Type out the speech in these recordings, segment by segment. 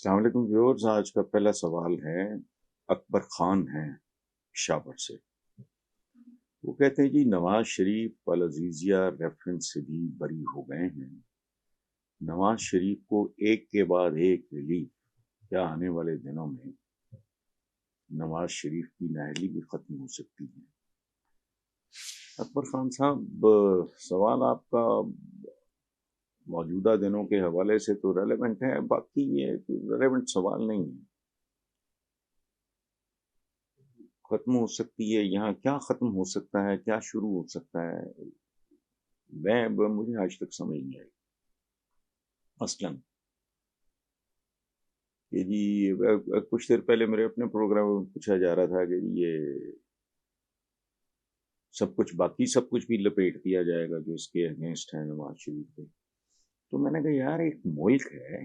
السلام علیکم ویورز، آج کا پہلا سوال ہے اکبر خان ہیں پشاور سے۔ وہ کہتے ہیں جی نواز شریف العزیزیہ ریفرنس سے بھی بری ہو گئے ہیں، نواز شریف کو ایک کے بعد ایک ریلیف، کیا آنے والے دنوں میں نواز شریف کی نااہلی بھی ختم ہو سکتی ہے؟ اکبر خان صاحب، سوال آپ کا موجودہ دنوں کے حوالے سے تو ریلیونٹ ہے، باقی یہ ریلیونٹ سوال نہیں ہے۔ ختم ہو سکتی ہے، یہاں کیا ختم ہو سکتا ہے، کیا شروع ہو سکتا ہے، مجھے آج تک سمجھ نہیں آئی۔ مثلاً کہ جی کچھ دیر پہلے میرے اپنے پروگرام میں پوچھا جا رہا تھا کہ یہ سب کچھ بھی لپیٹ دیا جائے گا جو اس کے اگینسٹ ہے نواز شریف کے۔ تو میں نے کہا یار، ایک ملک ہے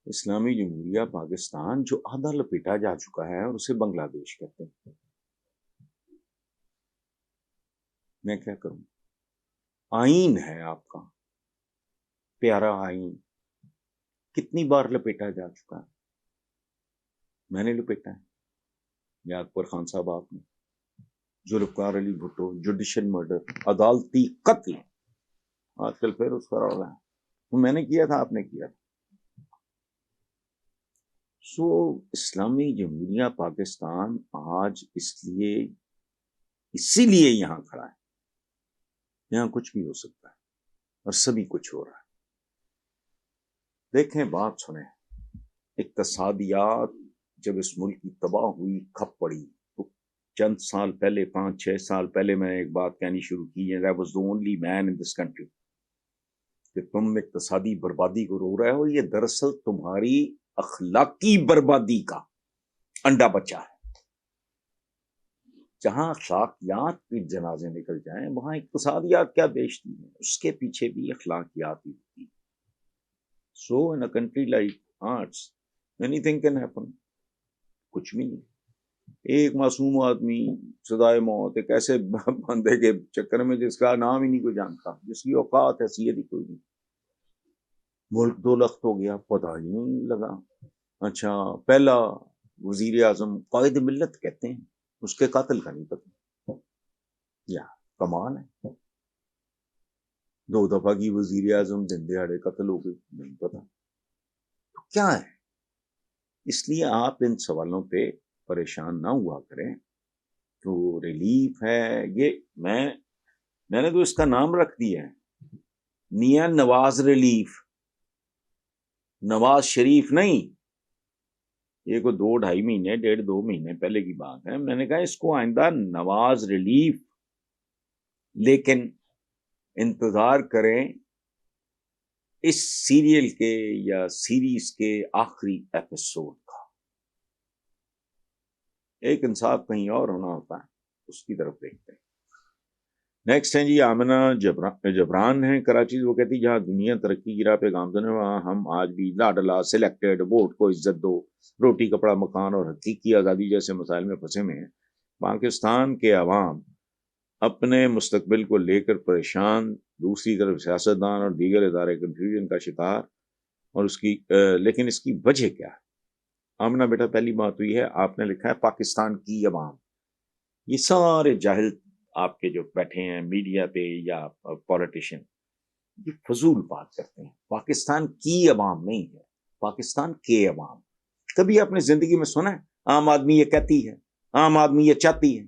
اسلامی جمہوریہ پاکستان جو آدھا لپیٹا جا چکا ہے اور اسے بنگلہ دیش کہتے ہیں، میں کیا کروں؟ آئین ہے آپ کا پیارا آئین، کتنی بار لپیٹا جا چکا ہے؟ میں نے لپیٹا ہے یا اکبر خان صاحب آپ نے؟ ذوالفقار علی بھٹو، جوڈیشل مرڈر، عدالتی قتل، آج کل پھر اس کا رولا ہے، میں نے کیا تھا، آپ نے کیا تھا۔ سو اسلامی جمہوریہ پاکستان آج اسی لیے یہاں کھڑا ہے، یہاں کچھ بھی ہو سکتا ہے اور سبھی کچھ ہو رہا ہے۔ دیکھیں، بات سنیں، اقتصادیات جب اس ملک کی تباہ ہوئی، کھپ پڑی، تو چند سال پہلے، 5-6 سال پہلے میں نے ایک بات کہنی شروع کی ہے، I was the only man in this country، کہ تم اقتصادی بربادی کو رو رہے ہو، یہ دراصل تمہاری اخلاقی بربادی کا انڈا بچہ ہے۔ جہاں اخلاقیات کی جنازے نکل جائیں، وہاں اقتصادیات کیا بیچتی ہیں، اس کے پیچھے بھی اخلاقیات ہی ہوتی ہیں۔ So in a country like ours, anything can happen، کچھ بھی نہیں۔ ایک معصوم آدمی سزائے موت، ایک ایسے بندے کے چکر میں جس کا نام ہی نہیں کوئی جانتا، جس کی اوقات حیثیت ہی کوئی نہیں، ملک 2 لخت ہو گیا، پتہ ہی نہیں لگا۔ اچھا، پہلا وزیر اعظم قائد ملت کہتے ہیں، اس کے قاتل کا نہیں پتہ، یا کمال ہے۔ 2 دفعہ کی وزیر اعظم دن دہاڑے قتل ہو گئی، نہیں پتا تو کیا ہے۔ اس لیے آپ ان سوالوں پہ پریشان نہ ہوا کریں۔ تو ریلیف ہے یہ، میں نے تو اس کا نام رکھ دیا ہے میاں نواز ریلیف، نواز شریف نہیں۔ یہ کو 2-2.5 مہینے 1.5-2 مہینے پہلے کی بات ہے، میں نے کہا اس کو آئندہ نواز ریلیف، لیکن انتظار کریں اس سیریل کے یا سیریز کے آخری ایپیسوڈ کا۔ ایک انصاف کہیں اور ہونا ہوتا ہے، اس کی طرف دیکھتے ہیں۔ نیکسٹ ہیں جی آمنہ جبران ہیں کراچی سے۔ وہ کہتی جہاں دنیا ترقی کی راہ پہ گامزن ہے، وہاں ہم آج بھی لاڈلا، سلیکٹڈ، ووٹ کو عزت دو، روٹی کپڑا مکان اور حقیقی آزادی جیسے مسائل میں پھنسے ہوئے ہیں۔ پاکستان کے عوام اپنے مستقبل کو لے کر پریشان، دوسری طرف سیاستدان اور دیگر ادارے کنفیوژن کا شکار، اور لیکن اس کی وجہ کیا ہے؟ آمنہ بیٹا، پہلی بات ہوئی ہے، آپ نے لکھا ہے پاکستان کی عوام۔ یہ سارے جاہل آپ کے جو بیٹھے ہیں میڈیا پہ یا پولیٹیشین، یہ فضول بات کرتے ہیں۔ پاکستان کی عوام نہیں ہے، پاکستان کے عوام۔ کبھی آپ نے زندگی میں سنا ہے عام آدمی یہ کہتی ہے، عام آدمی یہ چاہتی ہے؟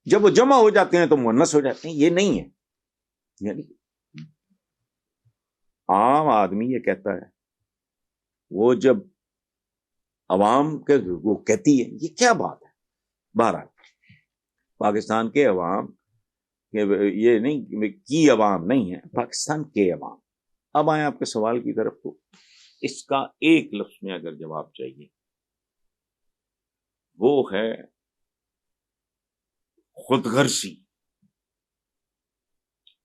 جب وہ جمع ہو جاتے ہیں تو مونس ہو جاتے ہیں، یہ نہیں ہے۔ یعنی عام آدمی یہ کہتا ہے، وہ جب عوام کے وہ کہتی ہے، یہ کیا بات ہے؟ بہرحال پاکستان کے عوام، یہ نہیں کی عوام نہیں ہے، پاکستان کے عوام۔ اب آئیں آپ کے سوال کی طرف، تو اس کا ایک لفظ میں اگر جواب چاہیے، وہ ہے خود غرضی،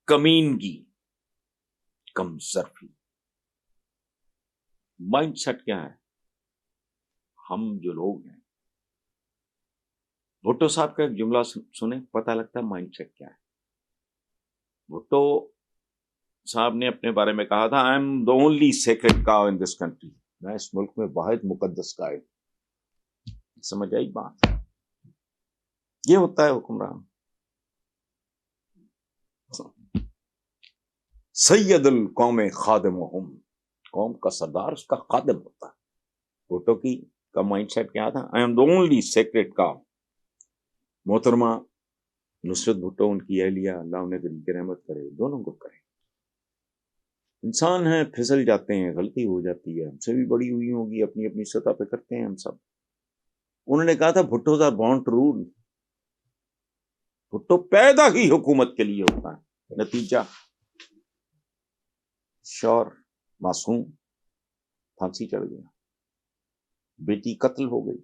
کمینگی، کم ظرفی۔ مائنڈ سیٹ کیا ہے؟ ہم جو لوگ ہیں، بھٹو صاحب کا ایک جملہ سنیں، پتہ لگتا ہے مائنڈ سیٹ کیا ہے۔ بھٹو صاحب نے اپنے بارے میں کہا تھا، I am the only sacred cow in this country, میں اس ملک میں واحد مقدس قائد. سمجھ آئی بات؟ یہ ہوتا ہے حکمران. سید القوم خادمہم، قوم کا سردار اس کا خادم ہوتا ہے. بھٹو کا مائنڈ سیٹ کیا تھا؟ I am the only secret کا. محترمہ نصرت بھٹو، ان کی اہلیہ، اللہ انہیں غریب رحمت کرے، دونوں کو کرے. انسان ہیں، پھسل جاتے ہیں، غلطی ہو جاتی ہے، ہم سے بھی بڑی ہوئی ہوگی، اپنی اپنی سطح پہ کرتے ہیں ہم سب. انہوں نے کہا تھا Bhuttos are born to rule. Bhutto پیدا ہی حکومت کے لیے ہوتا ہے. نتیجہ شور معصوم پھانسی چڑھ گیا، بیٹی قتل ہو گئی،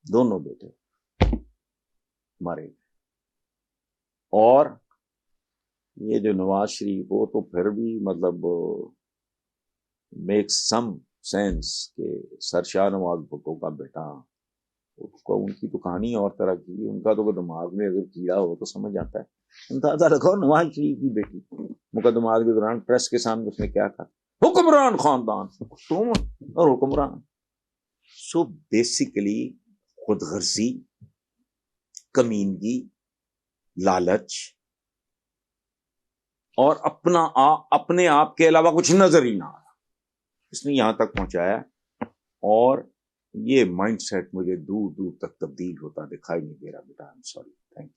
دونوں بیٹے مارے گئے. اور یہ جو نواز شریف، وہ تو پھر بھی مطلب میک سم سینس کہ سر شاہ نواز بھٹو کا بیٹا، ان کی تو کہانی اور طرح کی. ان کا تو دماغ میں اگر کیڑا ہو تو سمجھ آتا ہے. اندازہ رکھو نواز شریف کی بیٹی مقدمات کے دوران پریس کے سامنے اس نے کیا کہا؟ حکمران خاندان تم اور حکمران. سو بیسیکلی خود غرضی، کمینگی، لالچ، اور اپنے آپ کے علاوہ کچھ نظر ہی نہ آ رہا، اس نے یہاں تک پہنچایا. اور یہ مائنڈ سیٹ مجھے دور دور تک تبدیل ہوتا دکھائی نہیں دے رہا بیٹا. I'm sorry. Thank you.